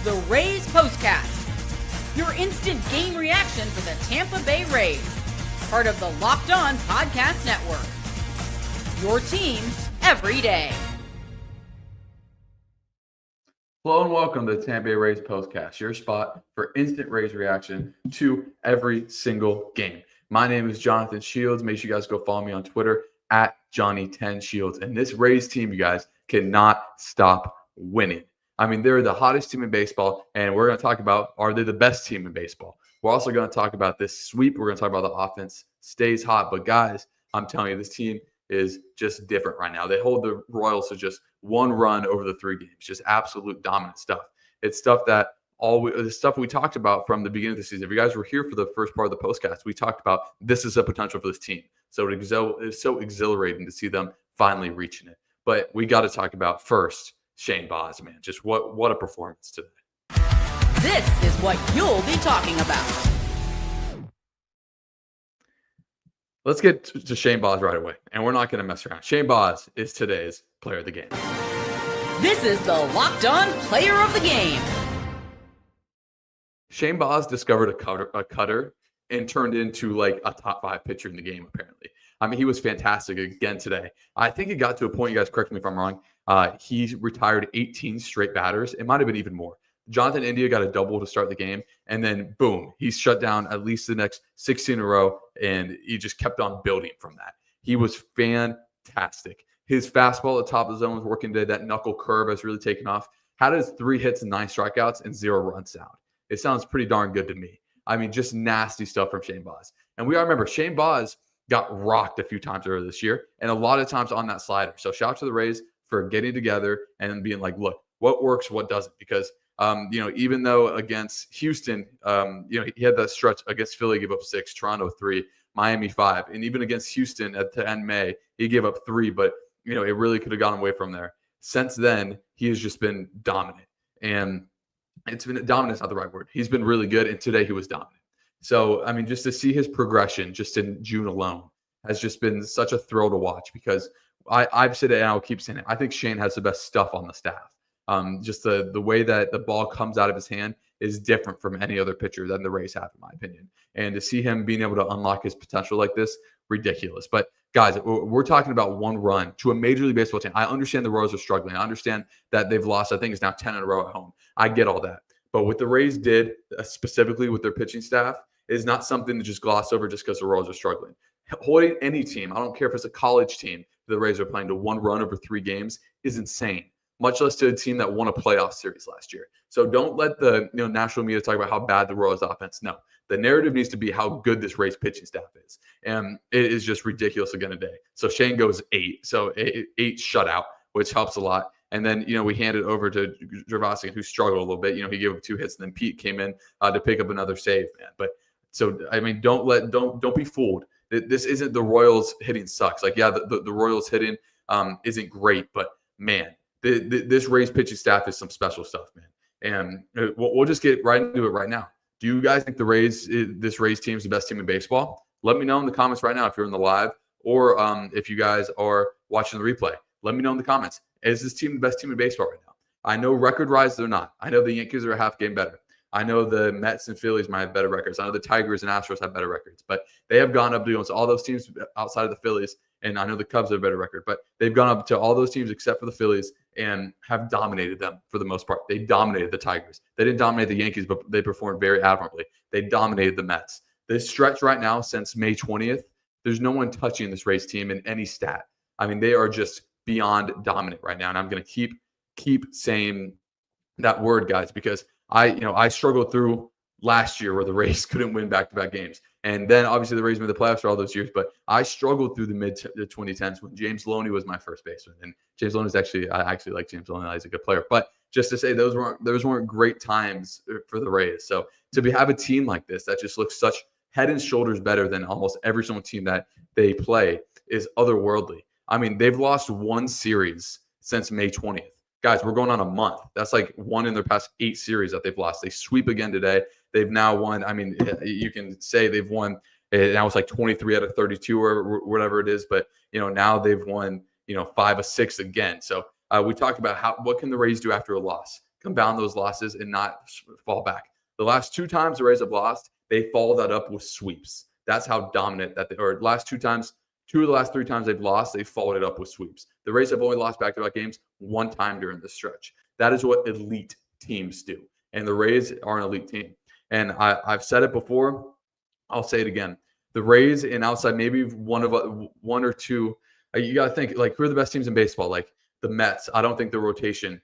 the Rays POSTCAST, your instant game reaction for the Tampa Bay Rays, part of the Locked On Podcast Network. Your team every day. Hello and welcome to the Tampa Bay Rays POSTCAST, your spot for instant Rays reaction to every single game. My name is Jonathan Shields. Make sure you guys go follow me on Twitter at Johnny10Shields. And this Rays team, you guys, cannot stop winning. I mean, they're the hottest team in baseball, and we're going to talk about, are they the best team in baseball? We're also going to talk about this sweep. We're going to talk about the offense stays hot. But guys, I'm telling you, this team is just different right now. They hold the Royals to just one run over the 3 games, just absolute dominant stuff. It's stuff that the stuff we talked about from the beginning of the season. If you guys were here for the first part of the postcast, we talked about this is a potential for this team. So it's so exhilarating to see them finally reaching it. But we got to talk about first Shane Baz, man. Just what a performance today. This is what you'll be talking about. Let's get to Shane Baz right away, and we're not going to mess around. Shane Baz is today's player of the game. This is the Locked On Player of the Game. Shane Baz discovered a cutter and turned into like a top 5 pitcher in the game, apparently. I mean, he was fantastic again today. I think it got to a point, you guys correct me if I'm wrong, he retired 18 straight batters. It might have been even more. Jonathan India got a double to start the game, and then boom, he's shut down at least the next 16 in a row, and he just kept on building from that. He was fantastic. His fastball at the top of the zone was working today. That knuckle curve has really taken off. Had his 3 hits and 9 strikeouts and 0 runs down. It sounds pretty darn good to me. I mean, just nasty stuff from Shane Baz. And we all remember Shane Baz got rocked a few times earlier this year, and a lot of times on that slider. So shout out to the Rays for getting together and being like, look, what works, what doesn't? Because, even though against Houston, he had that stretch against Philly, gave up 6, Toronto 3, Miami 5. And even against Houston at the end May, he gave up 3, but, it really could have gone away from there. Since then, he has just been dominant. And it's been dominant is not the right word. He's been really good, and today he was dominant. So, I mean, just to see his progression just in June alone has just been such a thrill to watch, because I've said it and I'll keep saying it. I think Shane has the best stuff on the staff. Just the way that the ball comes out of his hand is different from any other pitcher than the Rays have, in my opinion. And to see him being able to unlock his potential like this, ridiculous. But guys, we're talking about one run to a Major League Baseball team. I understand the Royals are struggling. I understand that they've lost, I think it's now 10 in a row at home. I get all that. But what the Rays did, specifically with their pitching staff, is not something to just gloss over just because the Royals are struggling. Holding any team, I don't care if it's a college team, the Rays are playing to one run over 3 games is insane, much less to a team that won a playoff series last year. So don't let the national media talk about how bad the Royals offense. No, the narrative needs to be how good this Rays pitching staff is. And it is just ridiculous again today. So Shane goes 8. So 8 shutout, which helps a lot. And then, we handed over to Gervasian, who struggled a little bit. He gave up 2 hits, and then Pete came in to pick up another save, man. But so, I mean, don't be fooled. This isn't the Royals hitting sucks. Like, yeah, the Royals hitting isn't great, but man, this Rays pitching staff is some special stuff, man. And we'll just get right into it right now. Do you guys think this Rays team is the best team in baseball? Let me know in the comments right now if you're in the live, or if you guys are watching the replay. Let me know in the comments. Is this team the best team in baseball right now? I know record-wise they're not. I know the Yankees are a half game better. I know the Mets and Phillies might have better records. I know the Tigers and Astros have better records. But they have gone up against all those teams outside of the Phillies, and I know the Cubs have a better record. But they've gone up to all those teams except for the Phillies and have dominated them for the most part. They dominated the Tigers. They didn't dominate the Yankees, but they performed very admirably. They dominated the Mets. This stretch right now since May 20th, there's no one touching this Rays team in any stat. I mean, they are just beyond dominant right now. And I'm going to keep saying that word, guys, because I struggled through last year where the Rays couldn't win back-to-back games. And then obviously the Rays made the playoffs for all those years, but I struggled through the mid-2010s when James Loney was my first baseman. And James Loney I actually like James Loney. He's a good player. But just to say those weren't great times for the Rays. So to have a team like this that just looks such head and shoulders better than almost every single team that they play is otherworldly. I mean, they've lost 1 series since May 20th. Guys, we're going on a month. That's like 1 in their past 8 series that they've lost. They sweep again today. They've now won. I mean, you can say they've won. Now it's like 23 out of 32 or whatever it is. But, now they've won, 5 of 6 again. So we talked about what can the Rays do after a loss? compound those losses and not fall back. The last 2 times the Rays have lost, they follow that up with sweeps. That's how dominant that last 2 times, 2 of the last 3 times they've lost, they followed it up with sweeps. The Rays have only lost back-to-back games 1 time during this stretch. That is what elite teams do. And the Rays are an elite team. And I've said it before. I'll say it again. The Rays and outside maybe one or two, you got to think, like, who are the best teams in baseball? Like the Mets, I don't think their rotation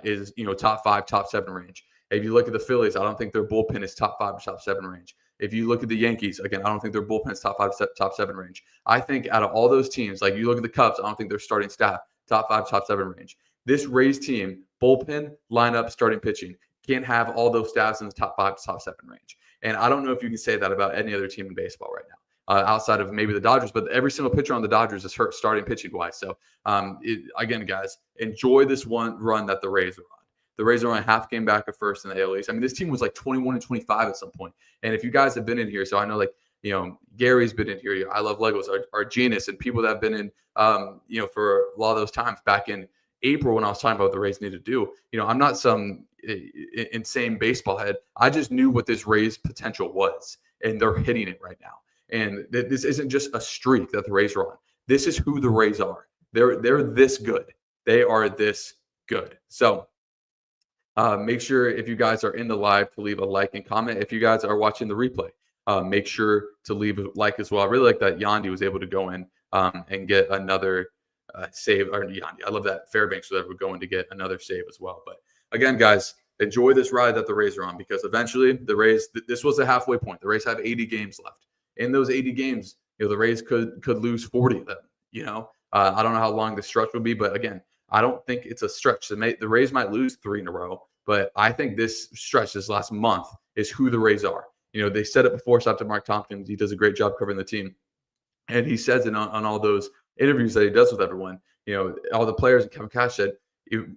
is, top 5, top 7 range. If you look at the Phillies, I don't think their bullpen is top 5 to top 7 range. If you look at the Yankees, again, I don't think their bullpen is top 5 to top 7 range. I think out of all those teams, like you look at the Cubs, I don't think their starting staff top 5 to top 7 range. This Rays team, bullpen, lineup, starting pitching, can't have all those staffs in the top 5 to top 7 range. And I don't know if you can say that about any other team in baseball right now, outside of maybe the Dodgers, but every single pitcher on the Dodgers is hurt starting pitching wise. So again, guys, enjoy this one run that the Rays are on. The Rays are on a half game back at first in the AL East. I mean, this team was like 21-25 at some point. And if you guys have been in here, so I know, like, Gary's been in here. I Love Legos, our Genius, and people that have been in, for a lot of those times back in April when I was talking about what the Rays need to do. I'm not some insane baseball head. I just knew what this Rays potential was, and they're hitting it right now. And this isn't just a streak that the Rays are on. This is who the Rays are. They're this good. They are this good. So make sure, if you guys are in the live, to leave a like and comment. If you guys are watching the replay, make sure to leave a like as well. I really like that Yandy was able to go in and get another save. Or Yandy, I love that Fairbanks was able to go in to get another save as well. But again, guys, enjoy this ride that the Rays are on, because eventually the Rays, this was a halfway point. The Rays have 80 games left. In those 80 games, the Rays could lose 40 of them. I don't know how long the stretch will be, but again, I don't think it's a stretch. The Rays might lose 3 in a row, but I think this stretch, this last month, is who the Rays are. They said it before. Shout out to Mark Tompkins. He does a great job covering the team. And he says it on all those interviews that he does with everyone. All the players, and Kevin Cash said,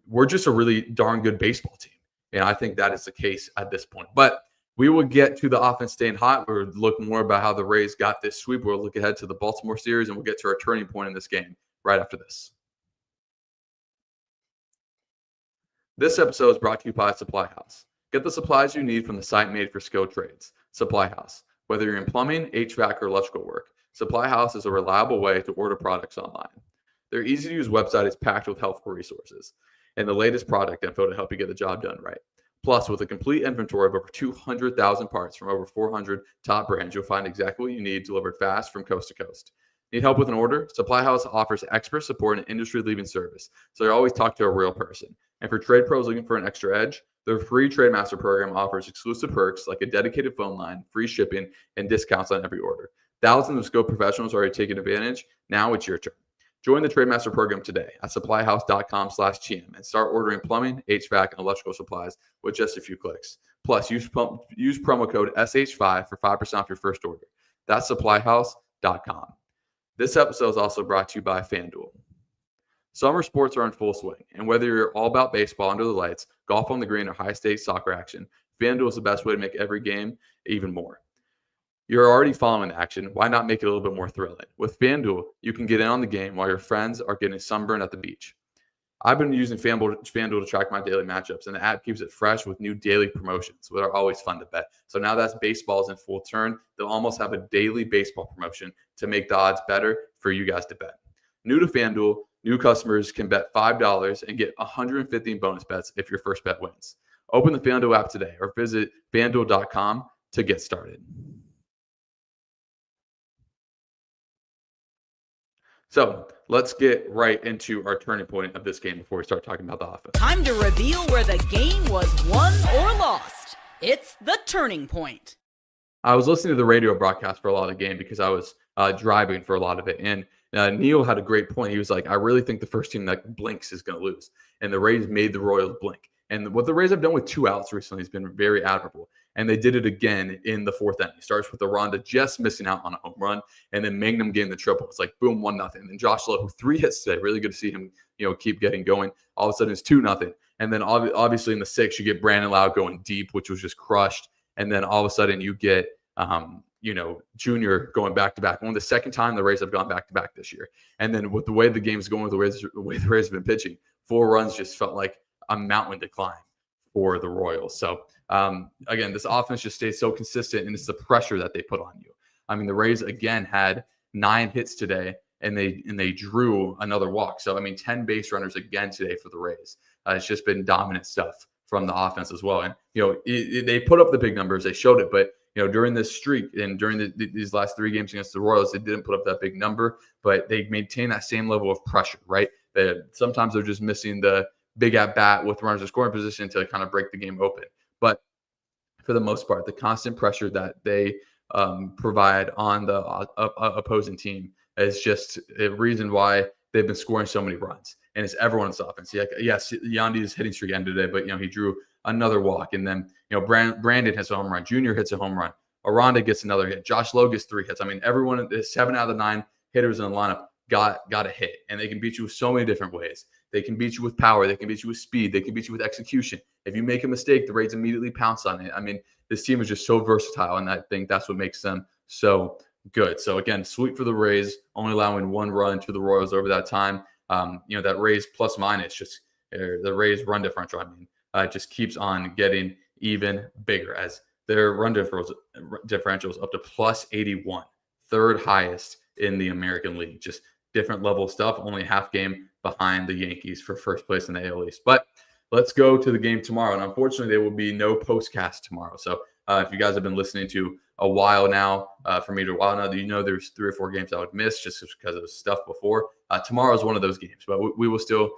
we're just a really darn good baseball team. And I think that is the case at this point. But we will get to the offense staying hot. We'll look more about how the Rays got this sweep. We'll look ahead to the Baltimore series, and we'll get to our turning point in this game right after this. This episode is brought to you by Supply House. Get the supplies you need from the site made for skilled trades, Supply House. Whether you're in plumbing, HVAC, or electrical work, Supply House is a reliable way to order products online. Their easy-to-use website is packed with helpful resources and the latest product info to help you get the job done right. Plus, with a complete inventory of over 200,000 parts from over 400 top brands, you'll find exactly what you need delivered fast from coast to coast. Need help with an order? Supply House offers expert support and industry-leading service, so you always talk to a real person. And for trade pros looking for an extra edge, their free Trade Master program offers exclusive perks like a dedicated phone line, free shipping, and discounts on every order. Thousands of skilled professionals are already taking advantage. Now it's your turn. Join the Trade Master program today at supplyhouse.com/TM and start ordering plumbing, HVAC, and electrical supplies with just a few clicks. Plus, use promo code SH5 for 5% off your first order. That's supplyhouse.com. This episode is also brought to you by FanDuel. Summer sports are in full swing, and whether you're all about baseball under the lights, golf on the green, or high-stakes soccer action, FanDuel is the best way to make every game even more. You're already following the action. Why not make it a little bit more thrilling? With FanDuel, you can get in on the game while your friends are getting sunburned at the beach. I've been using FanDuel to track my daily matchups, and the app keeps it fresh with new daily promotions, which are always fun to bet. So now that baseball's in full turn, they'll almost have a daily baseball promotion to make the odds better for you guys to bet. New to FanDuel, new customers can bet $5 and get 150 bonus bets if your first bet wins. Open the FanDuel app today or visit FanDuel.com to get started. So let's get right into our turning point of this game before we start talking about the offense. Time to reveal where the game was won or lost. It's the turning point. I was listening to the radio broadcast for a lot of the game because I was driving for a lot of it. And Neil had a great point. He was like, I really think the first team that blinks is going to lose. And the Rays made the Royals blink. And what the Rays have done with 2 outs recently has been very admirable. And they did it again in the 4th inning. It starts with Aranda just missing out on a home run, and then Mangum getting the triple. It's like, boom, 1-0. And then Josh Lowe, who 3 hits today. Really good to see him, keep getting going. All of a sudden, it's 2-0. And then obviously in the 6th, you get Brandon Lowe going deep, which was just crushed. And then all of a sudden, you get Junior going back-to-back. Only the second time the Rays have gone back-to-back this year. And then with the way the game's going, with the way the Rays have been pitching, 4 runs just felt like a mountain to climb. for the Royals. So again, this offense just stays so consistent, and it's the pressure that they put on you. I mean, the Rays again had 9 hits today, and they drew another walk. So I mean, 10 base runners again today for the Rays. It's just been dominant stuff from the offense as well. And they put up the big numbers, they showed it, but during this streak and during these last 3 games against the Royals, they didn't put up that big number, but they maintain that same level of pressure, right? Sometimes they're just missing the big at bat with runners in scoring position to kind of break the game open. But for the most part, the constant pressure that they provide on the opposing team is just a reason why they've been scoring so many runs. And it's everyone's offense. Yes, Yandy's hitting streak ended today, but he drew another walk. And then Brandon hits a home run. Junior hits a home run. Aranda gets another hit. Josh Lowe gets 3 hits. I mean, everyone, 7 out of the 9 hitters in the lineup got a hit. And they can beat you with so many different ways. They can beat you with power. They can beat you with speed. They can beat you with execution. If you make a mistake, the Rays immediately pounce on it. I mean, this team is just so versatile, and I think that's what makes them so good. So again, sweep for the Rays, only allowing 1 run to the Royals over that time. That Rays plus minus, just the Rays run differential, just keeps on getting even bigger as their run differential is up to plus 81, 3rd highest in the American League. Just different level stuff, only half game behind the Yankees for first place in the AL East. But let's go to the game tomorrow. And unfortunately, there will be no postcast tomorrow. So if you guys have been listening to a while now, there's 3 or 4 games I would miss just because of stuff before. Tomorrow is one of those games, but we will still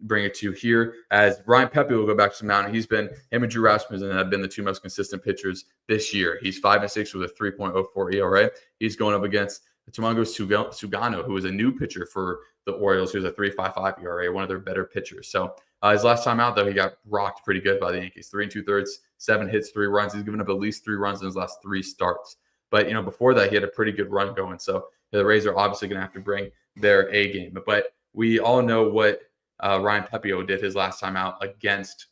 bring it to you here as Ryan Pepe will go back to the mound. Him and Drew Rasmussen have been the 2 most consistent pitchers this year. He's 5-6 with a 3.04 ERA. He's going up against Mangum Sugano, who is a new pitcher for the Orioles, who's a 3.55 ERA, one of their better pitchers. So his last time out, though, he got rocked pretty good by the Yankees. 3 2/3, 7 hits, 3 runs. He's given up at least 3 runs in his last 3 starts. But, before that, he had a pretty good run going. So the Rays are obviously going to have to bring their A game. But we all know what Ryan Pepiot did his last time out against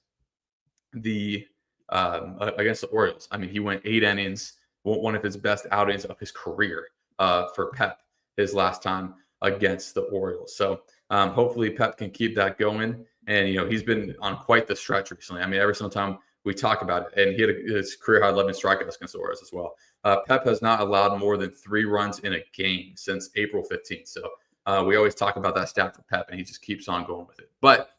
the Orioles. I mean, he went 8 innings, one of his best outings of his career for Pep his last time against the Orioles. So hopefully Pep can keep that going. And, he's been on quite the stretch recently. I mean, every single time we talk about it, and he had his career high 11 strikeouts against the Orioles as well. Pep has not allowed more than 3 runs in a game since April 15th. So we always talk about that stat for Pep, and he just keeps on going with it. But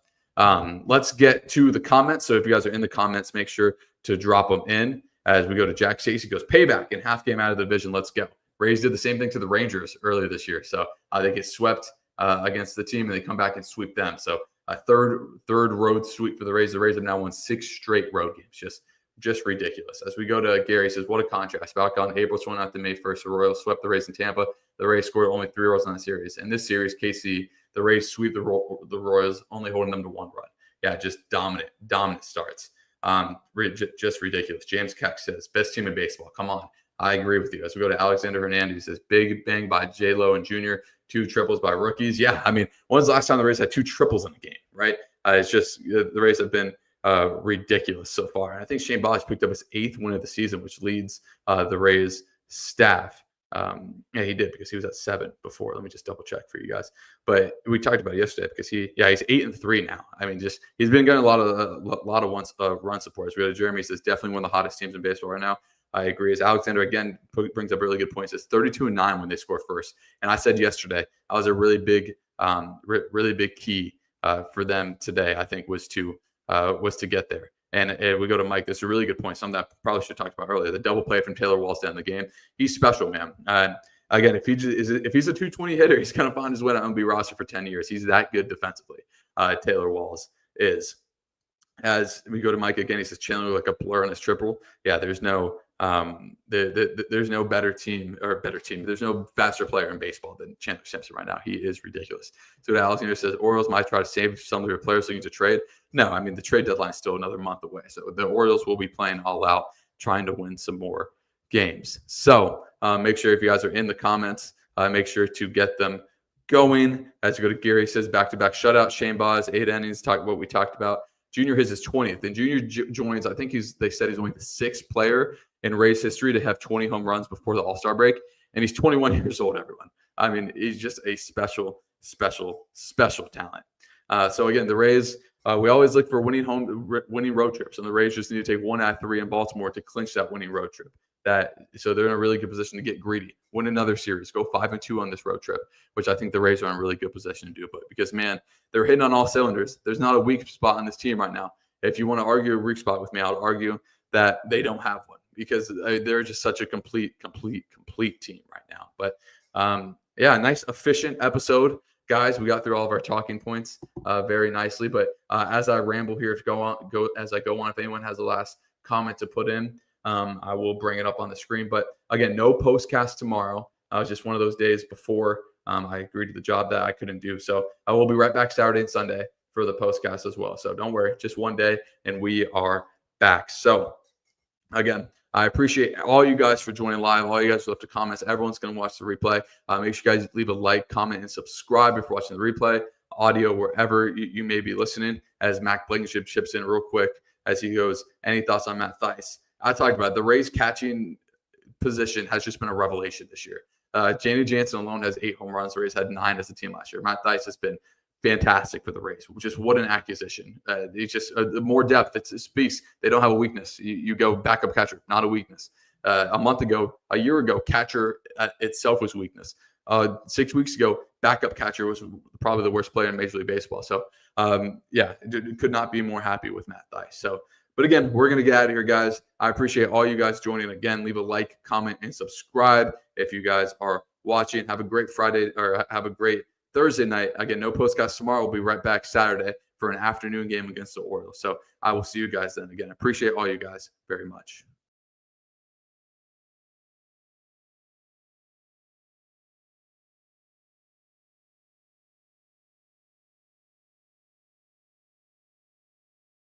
let's get to the comments. So if you guys are in the comments, make sure to drop them in as we go to Jack Stacey. Goes payback in half game out of the division. Let's go. Rays did the same thing to the Rangers earlier this year. So they get swept against the team, and they come back and sweep them. So a third road sweep for the Rays. The Rays have now won 6 straight road games. Just ridiculous. As we go to Gary, says, what a contrast. Back on April 29th and May 1st, the Royals swept the Rays in Tampa. The Rays scored only 3 runs on the series. In this series, KC, the Rays sweep the Royals, only holding them to 1 run. Yeah, just dominant starts. Just ridiculous. James Keck says, best team in baseball. Come on. I agree with you. As we go to Alexander Hernandez, says, big bang by Lowe and Junior, 2 triples by rookies. Yeah, I mean, when's the last time the Rays had 2 triples in a game, right? It's just the Rays have been ridiculous so far. And I think Shane Boggs picked up his 8th win of the season, which leads the Rays staff. Yeah, he did, because he was at 7 before. Let me just double check for you guys. But we talked about it yesterday because he's 8-3 now. I mean, he's been getting a lot of run support. As we go to Jeremy, says definitely one of the hottest teams in baseball right now. I agree. As Alexander again brings up a really good point. Says 32-9 when they score first. And I said yesterday that was a really big key for them today. I think was to get there. And we go to Mike. This is a really good point. Something that I probably should have talked about earlier. The double play from Taylor Walls down the game. He's special, man. Again, if he's a 220 hitter, he's going to find his way to MLB roster for 10 years. He's that good defensively. Taylor Walls is. As we go to Mike again, he says Chandler like a blur on his triple. Yeah, there's no there's no better team. There's no faster player in baseball than Chandler Simpson right now. He is ridiculous. So Alexander says Orioles might try to save some of their players looking to trade. No, I mean the trade deadline is still another month away. So the Orioles will be playing all out, trying to win some more games. So make sure if you guys are in the comments, make sure to get them going. As you go to Gary, says back-to-back shutout. Shane Baz, 8 innings. Talk what we talked about. Junior his is 20th. And Junior joins, I think they said he's only the 6th player in Rays history to have 20 home runs before the All-Star break. And he's 21 years old, everyone. I mean, he's just a special talent. So again, the Rays We always look for winning road trips, and the Rays just need to take 1 out of 3 in Baltimore to clinch that winning road trip. So they're in a really good position to get greedy, win another series, go 5-2 on this road trip, which I think the Rays are in a really good position to do. But because, man, they're hitting on all cylinders. There's not a weak spot on this team right now. If you want to argue a weak spot with me, I would argue that they don't have one, because they're just such a complete team right now. But yeah, nice efficient episode, guys. We got through all of our talking points very nicely. But as I ramble here, as I go on, if anyone has a last comment to put in, I will bring it up on the screen. But again, no postcast tomorrow. It was just one of those days before I agreed to the job that I couldn't do. So I will be right back Saturday and Sunday for the postcast as well. So don't worry, just one day and we are back. So again, I appreciate all you guys for joining live. All you guys who left the comments. Everyone's going to watch the replay. Make sure you guys leave a like, comment, and subscribe if you're watching the replay, audio, wherever you may be listening. As Mac Blankenship chips in real quick as he goes, any thoughts on Matt Thaiss? I talked about it. The Rays catching position has just been a revelation this year. Danny Jansen alone has 8 home runs. The Rays had 9 as a team last year. Matt Thaiss has been fantastic for the Rays. Just what an acquisition. It's just more depth. It speaks. They don't have a weakness. You go backup catcher, not a weakness. A year ago, catcher itself was weakness. 6 weeks ago, backup catcher was probably the worst player in Major League Baseball. So, yeah, could not be more happy with Matt Thaiss. So, but again, we're going to get out of here, guys. I appreciate all you guys joining. Again, leave a like, comment, and subscribe if you guys are watching. Have a great Friday, or have a great Thursday night. Again, no postcast tomorrow. We'll be right back Saturday for an afternoon game against the Orioles. So I will see you guys then. Again, appreciate all you guys very much.